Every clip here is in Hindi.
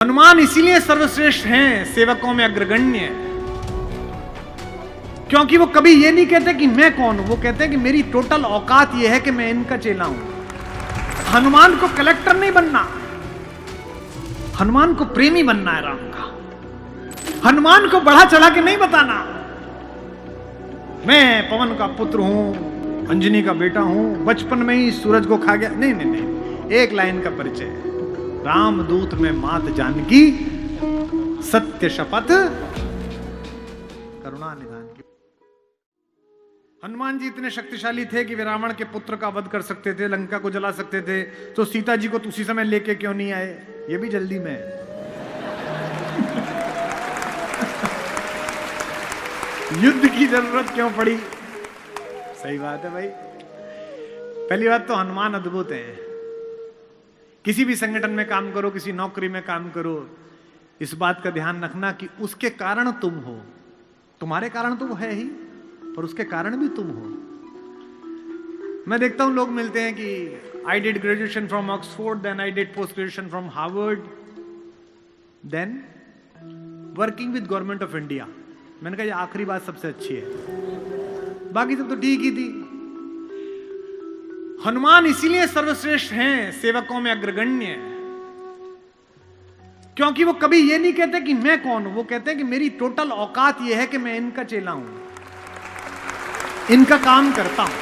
हनुमान इसीलिए सर्वश्रेष्ठ हैं, सेवकों में अग्रगण्य, क्योंकि वो कभी ये नहीं कहते कि मैं कौन हूं, वो कहते हैं कि मेरी टोटल औकात ये है कि मैं इनका चेला हूं। हनुमान को कलेक्टर नहीं बनना, हनुमान को प्रेमी बनना है राम का। हनुमान को बढ़ा चढ़ा के नहीं बताना मैं पवन का पुत्र हूं, अंजनी का बेटा हूं, बचपन में ही सूरज को खा गया। नहीं नहीं नहीं, एक लाइन का परिचय है, रामदूत में मात जानकी, सत्य शपथ करुणा निधान की। हनुमान जी इतने शक्तिशाली थे कि वे रावण के पुत्र का वध कर सकते थे, लंका को जला सकते थे, तो सीता जी को उसी समय लेके क्यों नहीं आए? ये भी जल्दी में है। युद्ध की जरूरत क्यों पड़ी? सही बात है भाई। पहली बात तो हनुमान अद्भुत हैं। किसी भी संगठन में काम करो, किसी नौकरी में काम करो, इस बात का ध्यान रखना कि उसके कारण तुम हो। तुम्हारे कारण तो वो है ही, पर उसके कारण भी तुम हो। मैं देखता हूं लोग मिलते हैं कि I did graduation from Oxford, then I did post graduation from Harvard, then working with government of India. मैंने कहा ये आखिरी बात सबसे अच्छी है, बाकी सब तो ठीक ही थी। हनुमान इसीलिए सर्वश्रेष्ठ हैं, सेवकों में अग्रगण्य, क्योंकि वो कभी ये नहीं कहते कि मैं कौन हूं, वो कहते हैं कि मेरी टोटल औकात ये है कि मैं इनका चेला हूं, इनका काम करता हूं।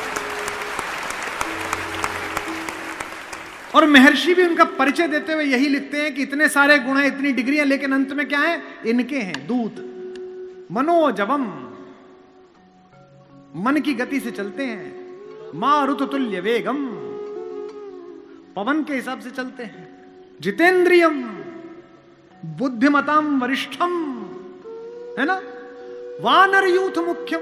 और महर्षि भी उनका परिचय देते हुए यही लिखते हैं कि इतने सारे गुण हैं, इतनी डिग्रियां, लेकिन अंत में क्या है? इनके हैं दूत, मनोजवम, मन की गति से चलते हैं, मारुत तुल्य वेगम, पवन के हिसाब से चलते हैं, जितेंद्रियम, बुद्धिमताम वरिष्ठम, है ना, वानर यूथ मुख्यम,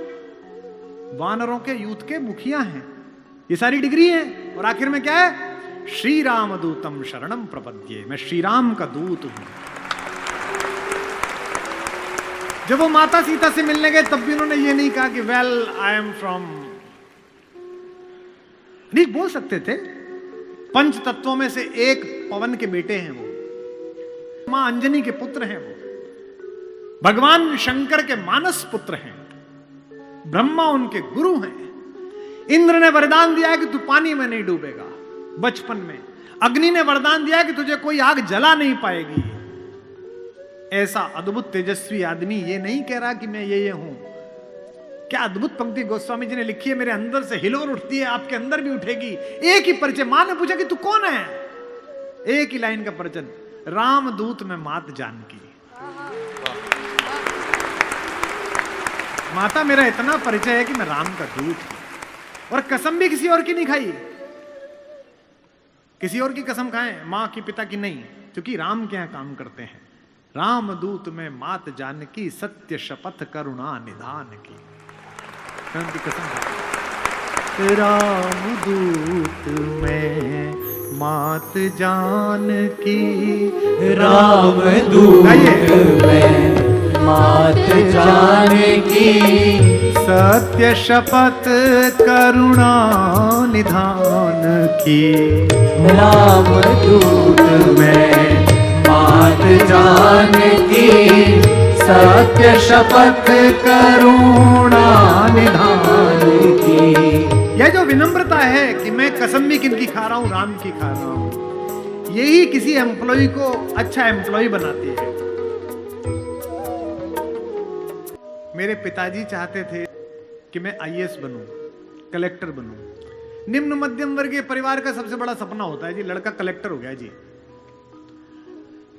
वानरों के यूथ के मुखिया हैं। ये सारी डिग्री है। और आखिर में क्या है? श्री राम दूतम शरणम प्रपद्ये, मैं श्री राम का दूत हूं। जब वो माता सीता से मिलने गए तब भी उन्होंने ये नहीं कहा कि वेल आई एम फ्रॉम, नहीं बोल सकते थे। पंच तत्वों में से एक पवन के बेटे हैं वो, मां अंजनी के पुत्र हैं वो, भगवान शंकर के मानस पुत्र हैं, ब्रह्मा उनके गुरु हैं। इंद्र ने वरदान दिया है कि तू पानी में नहीं डूबेगा बचपन में, अग्नि ने वरदान दिया है कि तुझे कोई आग जला नहीं पाएगी। ऐसा अद्भुत तेजस्वी आदमी ये नहीं कह रहा कि मैं ये हूं। क्या अद्भुत पंक्ति गोस्वामी जी ने लिखी है, मेरे अंदर से हिलोर उठती है, आपके अंदर भी उठेगी। एक ही परिचय, मां ने पूछा कि तू कौन है, एक ही लाइन का परिचय, रामदूत में मात जानकी। माता मेरा इतना परिचय है कि मैं राम का दूत हूं। और कसम भी किसी और की नहीं खाई। किसी और की कसम खाएं, मां की, पिता की नहीं, क्योंकि राम के यहां काम करते हैं। रामदूत में मात जानकी, सत्य शपथ करुणा निधान की। की कसम, रामदूत में मात जानकी, रामदूत में मात जानकी, सत्य शपथ करुणा निधान की। रामदूत में मात जानकी, सत्य शपथ करुणा निधान की। यह जो विनम्रता है कि मैं कसम भी किनकी खा रहा हूं, राम की खा रहा हूं, यही किसी एम्प्लॉय को अच्छा एम्प्लॉय बनाती है। मेरे पिताजी चाहते थे कि मैं आईएएस बनूं, कलेक्टर बनूं। निम्न मध्यम वर्गीय परिवार का सबसे बड़ा सपना होता है जी, लड़का कलेक्टर हो गया जी।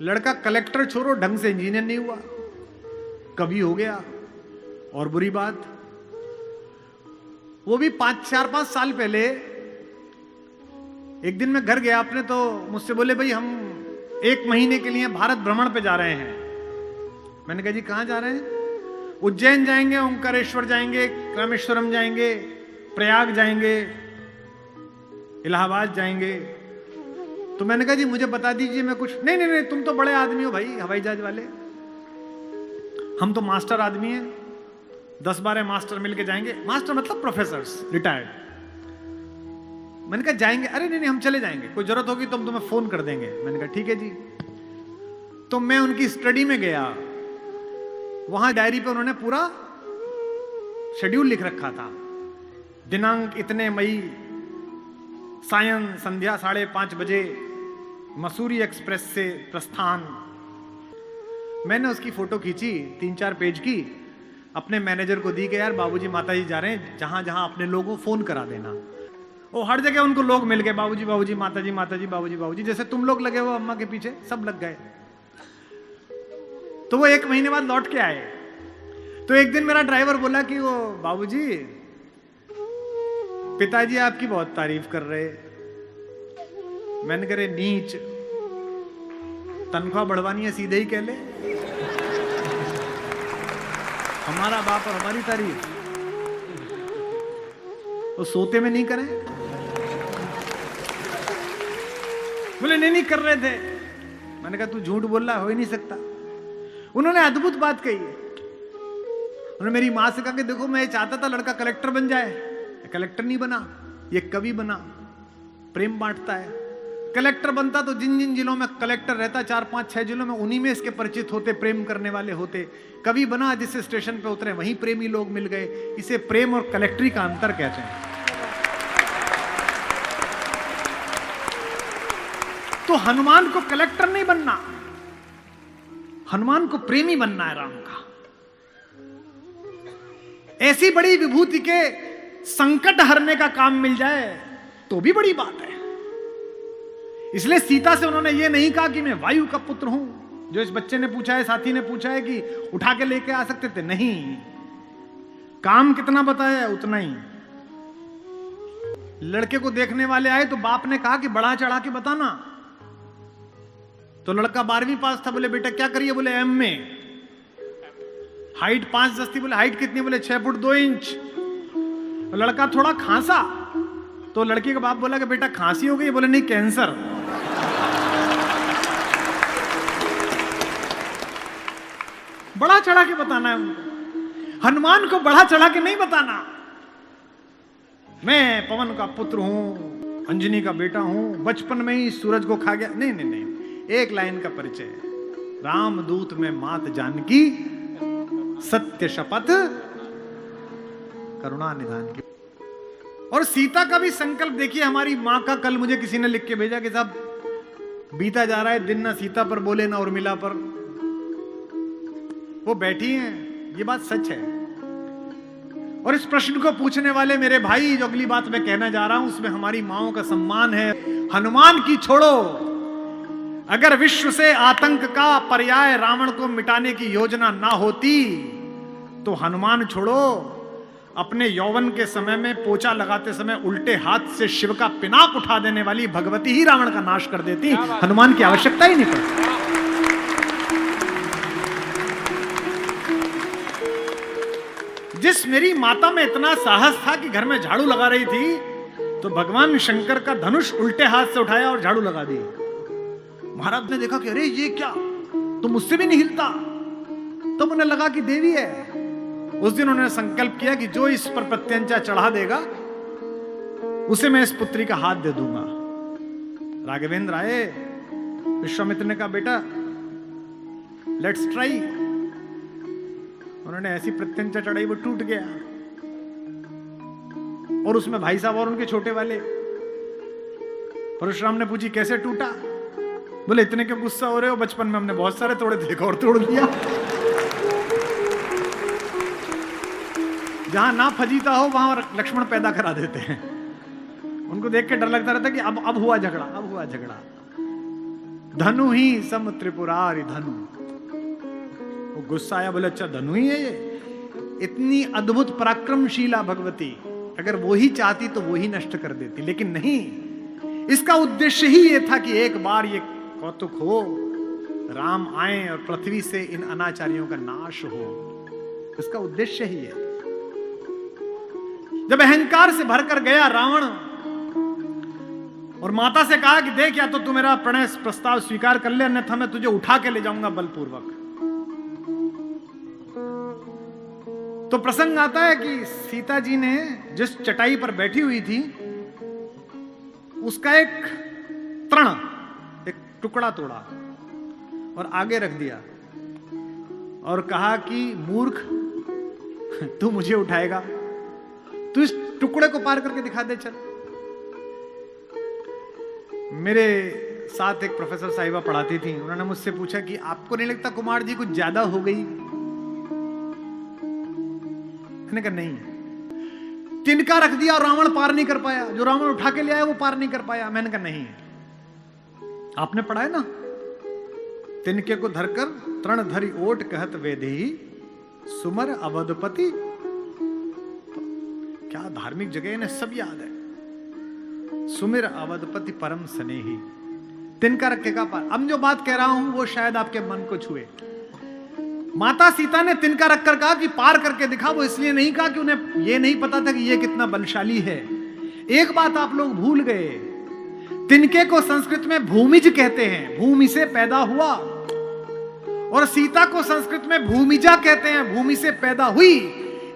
लड़का कलेक्टर छोड़ो, ढंग से इंजीनियर नहीं हुआ, कभी हो गया। और बुरी बात, वो भी 4-5 साल पहले एक दिन मैं घर गया अपने, तो मुझसे बोले भाई हम 1 महीने के लिए भारत भ्रमण पे जा रहे हैं। मैंने कहा जी कहां जा रहे हैं? उज्जैन जाएंगे, ओंकारेश्वर जाएंगे, रामेश्वरम जाएंगे, प्रयाग जाएंगे, इलाहाबाद जाएंगे। तो मैंने कहा जी मुझे बता दीजिए मैं कुछ। नहीं नहीं नहीं, तुम तो बड़े आदमी हो भाई, हवाई जहाज वाले, हम तो मास्टर आदमी हैं, 10-12 मास्टर मिलके जाएंगे। मास्टर मतलब प्रोफेसर्स, रिटायर्ड। मैंने कहा जाएंगे? अरे नहीं नहीं हम चले जाएंगे, कोई जरूरत होगी तो हम तुम्हें फोन कर देंगे। मैंने कहा ठीक है जी। तो मैं उनकी स्टडी में गया, वहां डायरी पे उन्होंने पूरा शेड्यूल लिख रखा था। दिनांक इतने मई, सायं संध्या 5:30 बजे मसूरी एक्सप्रेस से प्रस्थान। मैंने उसकी फोटो खींची 3-4 पेज की, अपने मैनेजर को दी कि यार बाबूजी माताजी जा रहे हैं, जहां जहां अपने लोगों को फोन करा देना। वो हर जगह उनको लोग मिल गए, बाबूजी बाबूजी, माताजी माताजी, बाबूजी बाबूजी, जैसे तुम लोग लगे हो अम्मा के पीछे, सब लग गए। तो वो 1 महीने बाद लौट के आए। तो एक दिन मेरा ड्राइवर बोला कि वो बाबूजी, पिताजी आपकी बहुत तारीफ कर रहे। मैंने कहा नीच, तनख्वाह बढ़वानी है सीधे ही कह ले, हमारा बाप और हमारी तारीफ वो सोते में नहीं करें। बोले नहीं कर रहे थे। मैंने कहा तू झूठ बोल रहा, हो ही नहीं सकता। उन्होंने अद्भुत बात कही है। उन्होंने मेरी मां से कहा कि देखो मैं चाहता था लड़का कलेक्टर बन जाए, कलेक्टर नहीं बना, ये कवि बना, प्रेम बांटता है। कलेक्टर बनता तो जिन जिन जिलों में कलेक्टर रहता, 4-5-6 जिलों में, उन्हीं में इसके परिचित होते, प्रेम करने वाले होते। कवि बना, जिससे स्टेशन पे उतरे वहीं प्रेमी लोग मिल गए। इसे प्रेम और कलेक्टरी का अंतर कहते हैं। तो हनुमान को कलेक्टर नहीं बनना, हनुमान को प्रेमी बनना है राम का। ऐसी बड़ी विभूति के संकट हरने का काम मिल जाए तो भी बड़ी बात है। इसलिए सीता से उन्होंने ये नहीं कहा कि मैं वायु का पुत्र हूं, जो इस बच्चे ने पूछा है, साथी ने पूछा है कि उठा के लेके आ सकते थे। नहीं, काम कितना बताया उतना ही। लड़के को देखने वाले आए तो बाप ने कहा कि बढ़ा चढ़ा के बताना। तो लड़का 12वीं पास था। बोले बेटा क्या करिए? बोले एम में। हाइट 5-10 थी। बोले हाइट कितनी? बोले 6 फुट 2 इंच। तो लड़का थोड़ा खांसा, तो लड़की का बाप बोला कि बेटा खांसी हो गई? बोले नहीं, कैंसर। बढ़ा चढ़ा के बताना है उनको। हनुमान को बढ़ा चढ़ा के नहीं बताना। मैं पवन का पुत्र हूं, अंजनी का बेटा हूं, बचपन में ही सूरज को खा गया। नहीं नहीं नहीं, एक लाइन का परिचय है। रामदूत में मात जानकी, सत्य शपथ करुणा निधान की। और सीता का भी संकल्प देखिए, हमारी मां का। कल मुझे किसी ने लिख के भेजा कि साहब बीता जा रहा है दिन, ना सीता पर बोले ना उर्मिला पर। वो बैठी हैं, ये बात सच है। और इस प्रश्न को पूछने वाले मेरे भाई, जो अगली बात मैं कहना जा रहा हूं, उसमें हमारी माओं का सम्मान है। हनुमान की छोड़ो, अगर विश्व से आतंक का पर्याय रावण को मिटाने की योजना ना होती तो हनुमान छोड़ो, अपने यौवन के समय में पोछा लगाते समय उल्टे हाथ से शिव का पिनाक उठा देने वाली भगवती ही रावण का नाश कर देती। हनुमान की आवश्यकता ही नहीं पड़ती। जिस मेरी माता में इतना साहस था कि घर में झाड़ू लगा रही थी, तो भगवान शंकर का धनुष उल्टे हाथ से उठाया और झाड़ू लगा दी। महाराज ने देखा कि अरे ये क्या, तो मुझसे भी नहीं हिलता। तो उन्हें लगा कि देवी है। उस दिन उन्होंने संकल्प किया कि जो इस पर प्रत्यंचा चढ़ा देगा उसे मैं इस पुत्री का हाथ दे दूंगा। राघवेंद्र आए, विश्वामित्र ने कहा बेटा लेट्स ट्राई। उन्होंने ऐसी प्रत्यंचा चढ़ाई, वो टूट गया। और उसमें भाई साहब और उनके छोटे वाले। परशुराम ने पूछी कैसे टूटा? बोले इतने क्यों गुस्सा हो रहे हो, बचपन में हमने बहुत सारे तोड़े थे, और तोड़ दिया। जहां ना फजीता हो वहां लक्ष्मण पैदा करा देते हैं। उनको देख के डर लगता रहता कि अब हुआ झगड़ा, अब हुआ झगड़ा। धनु ही सम त्रिपुरारी धनु। वो गुस्सा आया, बोले अच्छा धनु ही है ये? इतनी अद्भुत पराक्रमशीला भगवती, अगर वो ही चाहती तो वो ही नष्ट कर देती, लेकिन नहीं। इसका उद्देश्य ही ये था कि एक बार ये कौतुक हो, राम आए और पृथ्वी से इन अनाचारियों का नाश हो। इसका उद्देश्य ही है। जब अहंकार से भरकर गया रावण और माता से कहा कि देख, या तो तू मेरा प्रणय प्रस्ताव स्वीकार कर ले, अन्यथा मैं तुझे उठा के ले जाऊंगा बलपूर्वक। तो प्रसंग आता है कि सीता जी ने जिस चटाई पर बैठी हुई थी उसका एक तृण, एक टुकड़ा तोड़ा और आगे रख दिया और कहा कि मूर्ख, तू मुझे उठाएगा, तू इस टुकड़े को पार करके दिखा दे चल। मेरे साथ एक प्रोफेसर साहिबा पढ़ाती थी, उन्होंने मुझसे पूछा कि आपको नहीं लगता कुमार जी कुछ ज्यादा हो गई? मैंने कहा नहीं। तिनका रख दिया और रावण पार नहीं कर पाया, जो रावण उठा के ले आया वो पार नहीं कर पाया। मैंने कहा नहीं, आपने पढ़ा है ना, तिनके को धरकर तृण धरी ओट कहत वेदेही सुमर अवधपति। क्या धार्मिक जगह इन्हें सब याद है। सुमिर अवधपति परम स्नेही, तिनका रखेगा पार। अब जो बात कह रहा हूं वो शायद आपके मन को छुए। माता सीता ने तिनका रखकर कहा कि पार करके दिखा, वो इसलिए नहीं कहा कि उन्हें यह नहीं पता था कि यह कितना बलशाली है। एक बात आप लोग भूल गए, तिनके को संस्कृत में भूमिज कहते हैं, भूमि से पैदा हुआ, और सीता को संस्कृत में भूमिजा कहते हैं, भूमि से पैदा हुई।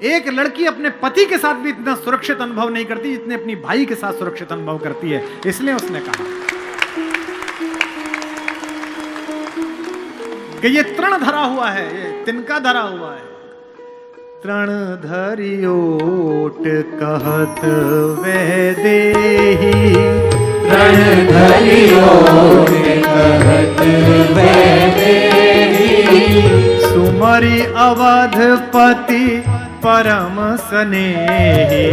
एक लड़की अपने पति के साथ भी इतना सुरक्षित अनुभव नहीं करती जितने अपनी भाई के साथ सुरक्षित अनुभव करती है, इसलिए उसने कहा कि ये तृण धरा हुआ है, ये तिनका धरा हुआ है। तृण धरियोट कहत वह देही, तृण धरियोट कहत वह देही, सुमरि अवधपति परम स्नेही।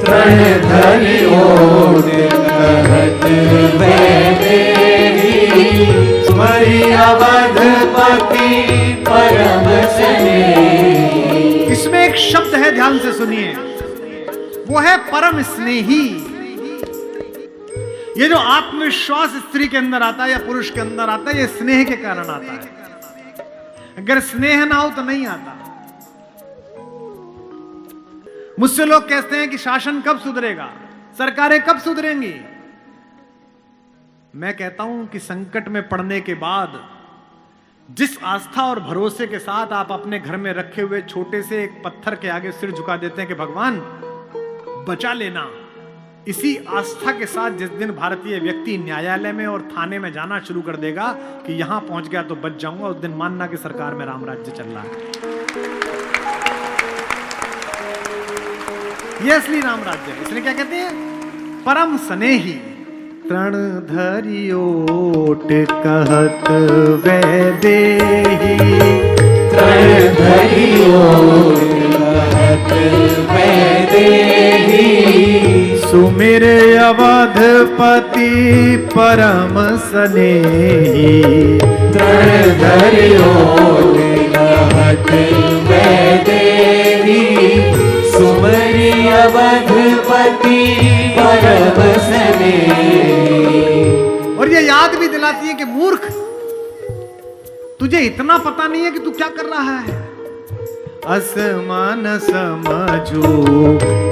तृण धरियोट कहत वह देही, सुमरि अवधपति परम स्नेही। इसमें एक शब्द है, ध्यान से सुनिए, वो है परम स्नेही। ये जो आत्मविश्वास स्त्री के अंदर आता है या पुरुष के अंदर आता है, ये स्नेह के कारण आता है। अगर स्नेह ना हो तो नहीं आता। मुझसे लोग कहते हैं कि शासन कब सुधरेगा, सरकारें कब सुधरेंगी। मैं कहता हूं कि संकट में पड़ने के बाद जिस आस्था और भरोसे के साथ आप अपने घर में रखे हुए छोटे से एक पत्थर के आगे सिर झुका देते हैं कि भगवान बचा लेना, इसी आस्था के साथ जिस दिन भारतीय व्यक्ति न्यायालय में और थाने में जाना शुरू कर देगा कि यहां पहुंच गया तो बच जाऊंगा, उस दिन मानना कि सरकार में राम राज्य चल रहा है। यह असली राम राज्य है। इसलिए क्या कहते हैं, परम स्नेही। तृण धरियोट कहत वह देही, तृण धरियोट कहत वह देही, सुमिर अवधपति परम स्नेही। तृण धरियोट कहत वह देही, सुमरि अवधपति परम स्नेही। और ये याद भी दिलाती है कि मूर्ख, तुझे इतना पता नहीं है कि तू क्या कर रहा है। असमान समझू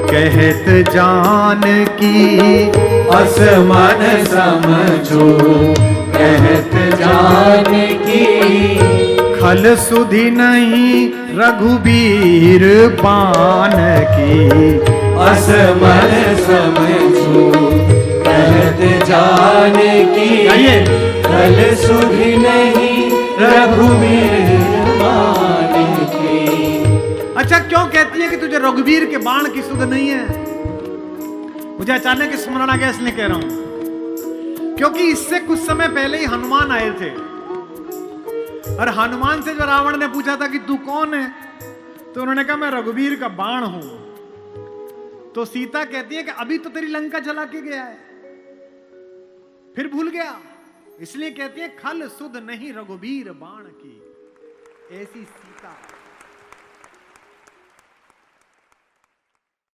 कहत जान की, असमान समझो कहत जान की, खल सुधि नहीं रघुबीर बान की। असमान समझो कहत जान की, खल सुधि नहीं रघुबीर बान की। अच्छा, क्यों कहती है कि तुझे रघुवीर के बाण की सुध नहीं है? मुझे अचानक स्मरण आ गया, इसलिए कह रहा हूं क्योंकि इससे कुछ समय पहले ही हनुमान आए थे और हनुमान से जो रावण ने पूछा था कि तू कौन है, तो उन्होंने कहा मैं रघुवीर का बाण हूं। तो सीता कहती है कि अभी तो तेरी लंका जला के गया है, फिर भूल गया। इसलिए कहती है खल सुध नहीं रघुवीर बाण की। ऐसी सीता